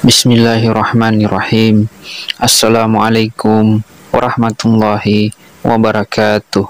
Bismillahirrahmanirrahim. Assalamualaikum warahmatullahi wabarakatuh.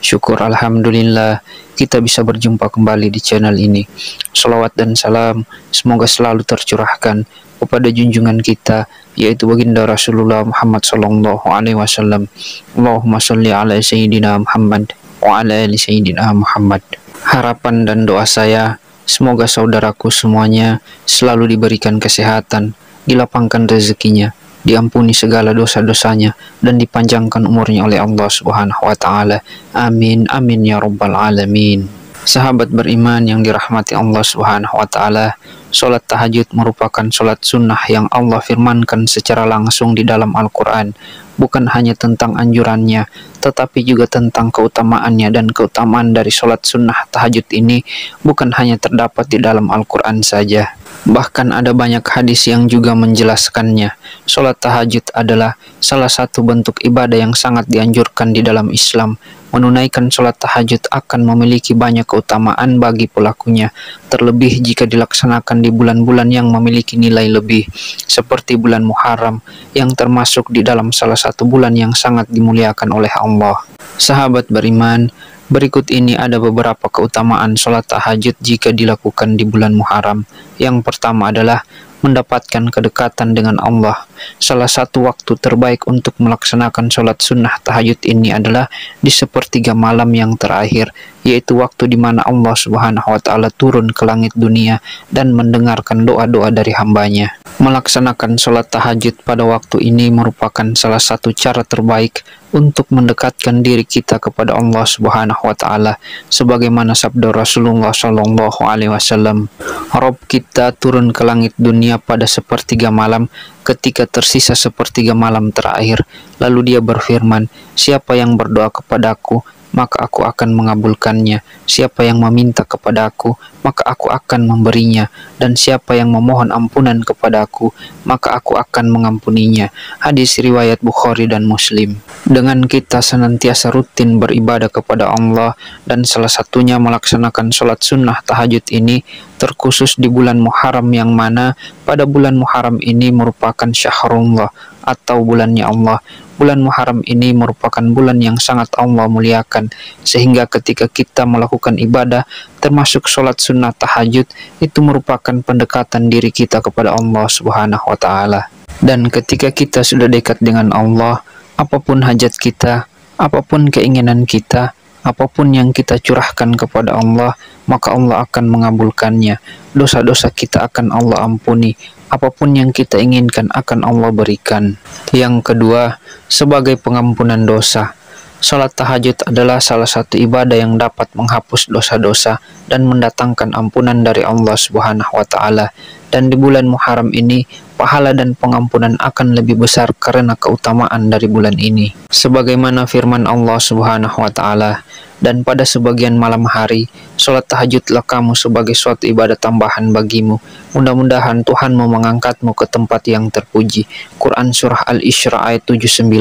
Syukur alhamdulillah kita bisa berjumpa kembali di channel ini. Salawat dan salam semoga selalu tercurahkan kepada junjungan kita, yaitu baginda Rasulullah Muhammad sallallahu alaihi wasallam. Allahumma sholli ala sayyidina Muhammad wa ala ali sayyidina Muhammad. Harapan dan doa saya, semoga saudaraku semuanya selalu diberikan kesehatan, dilapangkan rezekinya, diampuni segala dosa-dosanya, dan dipanjangkan umurnya oleh Allah Subhanahu wa Ta'ala. Amin, amin ya Rabbal Alamin. Sahabat beriman yang dirahmati Allah Subhanahu wa Ta'ala, sholat tahajud merupakan sholat sunnah yang Allah firmankan secara langsung di dalam Al-Quran. Bukan hanya tentang anjurannya, tetapi juga tentang keutamaannya, dan keutamaan dari sholat sunnah tahajud ini bukan hanya terdapat di dalam Al-Quran saja. Bahkan ada banyak hadis yang juga menjelaskannya. Sholat tahajud adalah salah satu bentuk ibadah yang sangat dianjurkan di dalam Islam. Menunaikan sholat tahajud akan memiliki banyak keutamaan bagi pelakunya, terlebih jika dilaksanakan di bulan-bulan yang memiliki nilai lebih, seperti bulan Muharram, yang termasuk di dalam salah satu bulan yang sangat dimuliakan oleh Allah. Sahabat beriman, berikut ini ada beberapa keutamaan sholat tahajud jika dilakukan di bulan Muharram. Yang pertama adalah mendapatkan kedekatan dengan Allah. Salah satu waktu terbaik untuk melaksanakan sholat sunnah tahajud ini adalah di sepertiga malam yang terakhir, yaitu waktu di mana Allah Subhanahu wa Ta'ala turun ke langit dunia dan mendengarkan doa-doa dari hambanya. Melaksanakan sholat tahajud pada waktu ini merupakan salah satu cara terbaik untuk mendekatkan diri kita kepada Allah Subhanahu wa Ta'ala, sebagaimana sabda Rasulullah Shallallahu alaihi wasallam, Rob kita turun ke langit dunia pada sepertiga malam ketika tersisa sepertiga malam terakhir. Lalu dia berfirman, siapa yang berdoa kepadaku, maka aku akan mengabulkannya. Siapa yang meminta kepadaku, maka aku akan memberinya. Dan siapa yang memohon ampunan kepadaku, maka aku akan mengampuninya. Hadis riwayat Bukhari dan Muslim. Dengan kita senantiasa rutin beribadah kepada Allah, dan salah satunya melaksanakan sholat sunnah tahajud ini, terkhusus di bulan Muharram, yang mana pada bulan Muharram ini merupakan syahrullah atau bulannya Allah. Bulan Muharram ini merupakan bulan yang sangat Allah muliakan, sehingga ketika kita melakukan ibadah termasuk sholat sunnah tahajud, itu merupakan pendekatan diri kita kepada Allah Subhanahu wa Ta'ala. Dan ketika kita sudah dekat dengan Allah, apapun hajat kita, apapun keinginan kita, apapun yang kita curahkan kepada Allah, maka Allah akan mengabulkannya. Dosa-dosa kita akan Allah ampuni. Apapun yang kita inginkan akan Allah berikan. Yang kedua, sebagai pengampunan dosa. Salat tahajud adalah salah satu ibadah yang dapat menghapus dosa-dosa dan mendatangkan ampunan dari Allah Subhanahu wa Ta'ala. Dan di bulan Muharram ini, pahala dan pengampunan akan lebih besar karena keutamaan dari bulan ini. Sebagaimana firman Allah Subhanahu wa Ta'ala, dan pada sebagian malam hari, sholat tahajudlah kamu sebagai suatu ibadah tambahan bagimu. Mudah-mudahan Tuhanmu mengangkatmu ke tempat yang terpuji. Quran Surah Al-Isra ayat 79.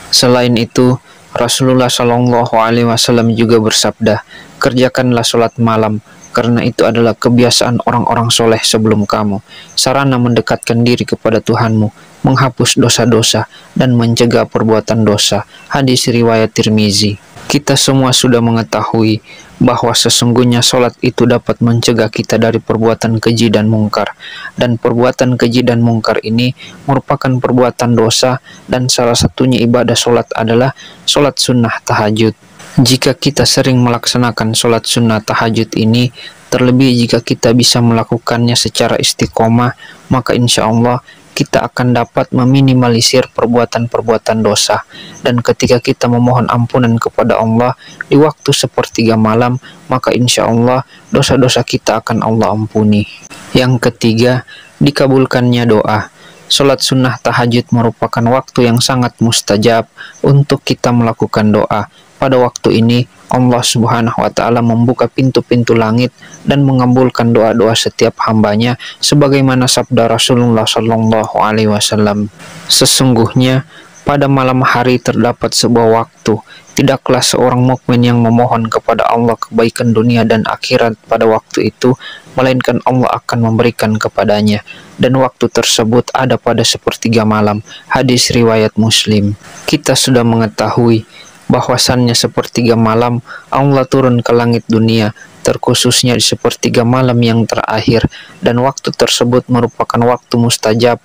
Selain itu, Rasulullah Shallallahu alaihi wasallam juga bersabda, kerjakanlah sholat malam, karena itu adalah kebiasaan orang-orang soleh sebelum kamu. Sarana mendekatkan diri kepada Tuhanmu, menghapus dosa-dosa, dan mencegah perbuatan dosa. Hadis riwayat Tirmizi. Kita semua sudah mengetahui bahwa sesungguhnya sholat itu dapat mencegah kita dari perbuatan keji dan mungkar. Dan perbuatan keji dan mungkar ini merupakan perbuatan dosa, dan salah satunya ibadah sholat adalah sholat sunnah tahajud. Jika kita sering melaksanakan sholat sunnah tahajud ini, terlebih jika kita bisa melakukannya secara istiqomah, maka insya Allah kita akan dapat meminimalisir perbuatan-perbuatan dosa. Dan ketika kita memohon ampunan kepada Allah di waktu sepertiga malam, maka insya Allah dosa-dosa kita akan Allah ampuni. Yang ketiga, dikabulkannya doa. Sholat sunnah tahajud merupakan waktu yang sangat mustajab untuk kita melakukan doa. Pada waktu ini, Allah Subhanahu wa Ta'ala membuka pintu-pintu langit dan mengabulkan doa-doa setiap hambanya, sebagaimana sabda Rasulullah Shallallahu alaihi wasallam, sesungguhnya Pada malam hari terdapat sebuah waktu. Tidaklah seorang mukmin yang memohon kepada Allah kebaikan dunia dan akhirat pada waktu itu, melainkan Allah akan memberikan kepadanya. Dan waktu tersebut ada pada sepertiga malam. Hadis riwayat Muslim. Kita sudah mengetahui bahwasannya sepertiga malam Allah turun ke langit dunia, terkhususnya di sepertiga malam yang terakhir, dan waktu tersebut merupakan waktu mustajab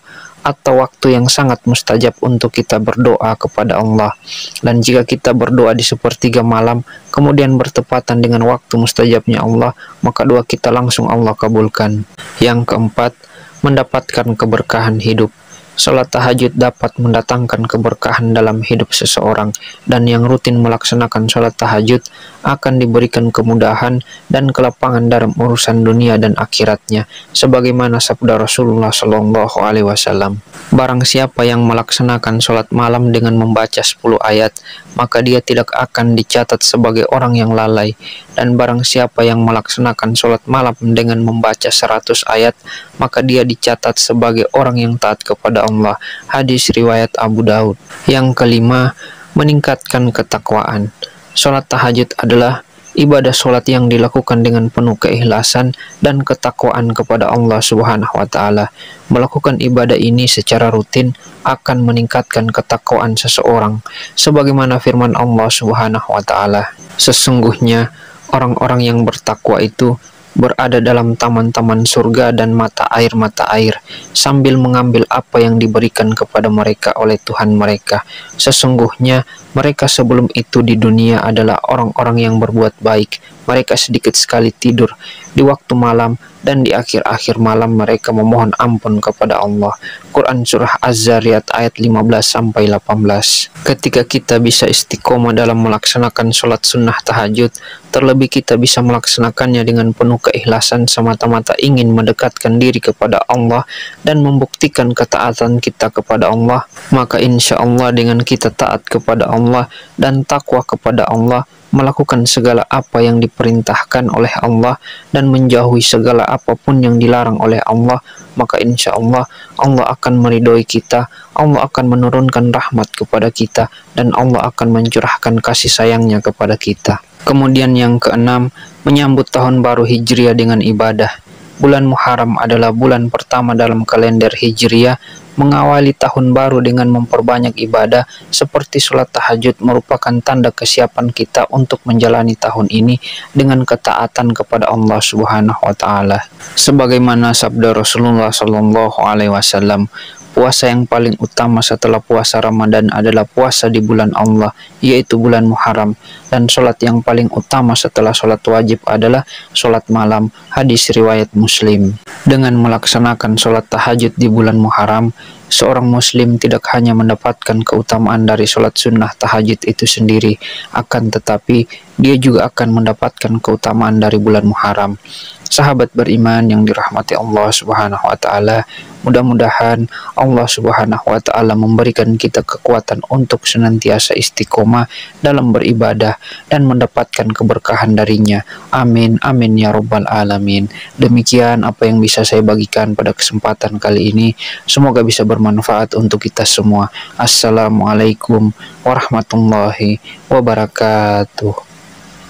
atau waktu yang sangat mustajab untuk kita berdoa kepada Allah. Dan jika kita berdoa di sepertiga malam kemudian bertepatan dengan waktu mustajabnya Allah, maka doa kita langsung Allah kabulkan. Yang keempat, mendapatkan keberkahan hidup. Salat tahajud dapat mendatangkan keberkahan dalam hidup seseorang, dan yang rutin melaksanakan salat tahajud akan diberikan kemudahan dan kelapangan dalam urusan dunia dan akhiratnya, sebagaimana sabda Rasulullah Shallallahu Alaihi Wasallam. Barang siapa yang melaksanakan salat malam dengan membaca 10 ayat, maka dia tidak akan dicatat sebagai orang yang lalai. Dan barang siapa yang melaksanakan salat malam dengan membaca 100 ayat, maka dia dicatat sebagai orang yang taat kepada Allah. Hadis riwayat Abu Daud. Yang kelima, meningkatkan ketakwaan. Salat tahajud adalah ibadah salat yang dilakukan dengan penuh keikhlasan dan ketakwaan kepada Allah Subhanahu wa taala. Melakukan ibadah ini secara rutin akan meningkatkan ketakwaan seseorang, sebagaimana firman Allah Subhanahu wa taala, sesungguhnya orang-orang yang bertakwa itu berada dalam taman-taman surga dan mata air sambil mengambil apa yang diberikan kepada mereka oleh Tuhan mereka. Sesungguhnya mereka sebelum itu di dunia adalah orang-orang yang berbuat baik. Mereka sedikit sekali tidur di waktu malam, dan di akhir-akhir malam mereka memohon ampun kepada Allah. Quran Surah Az-Zariyat ayat 15-18. Ketika kita bisa istiqomah dalam melaksanakan sholat sunnah tahajud, terlebih kita bisa melaksanakannya dengan penuh keikhlasan semata-mata ingin mendekatkan diri kepada Allah dan membuktikan ketaatan kita kepada Allah, maka insya Allah dengan kita taat kepada Allah dan takwa kepada Allah, melakukan segala apa yang diperintahkan oleh Allah dan menjauhi segala apapun yang dilarang oleh Allah, maka insya Allah Allah akan meridhoi kita, Allah akan menurunkan rahmat kepada kita, dan Allah akan mencurahkan kasih sayangnya kepada kita. Kemudian yang keenam, menyambut tahun baru Hijriah dengan ibadah. Bulan Muharram adalah bulan pertama dalam kalender Hijriah. Mengawali tahun baru dengan memperbanyak ibadah seperti sholat tahajud merupakan tanda kesiapan kita untuk menjalani tahun ini dengan ketaatan kepada Allah Subhanahu wa taala. Sebagaimana sabda Rasulullah Shallallahu Alaihi Wasallam, puasa yang paling utama setelah puasa Ramadan adalah puasa di bulan Allah, yaitu bulan Muharram, dan sholat yang paling utama setelah sholat wajib adalah sholat malam. Hadis riwayat Muslim. Dengan melaksanakan sholat tahajud di bulan Muharram, seorang muslim tidak hanya mendapatkan keutamaan dari sholat sunnah tahajud itu sendiri, akan tetapi dia juga akan mendapatkan keutamaan dari bulan Muharram. Sahabat beriman yang dirahmati Allah Subhanahu wa taala, mudah-mudahan Allah Subhanahu wa taala memberikan kita kekuatan untuk senantiasa istiqomah dalam beribadah dan mendapatkan keberkahan darinya. Amin amin ya rabbal alamin. Demikian apa yang bisa saya bagikan pada kesempatan kali ini. Semoga bisa bermanfaat untuk kita semua. Assalamualaikum warahmatullahi wabarakatuh.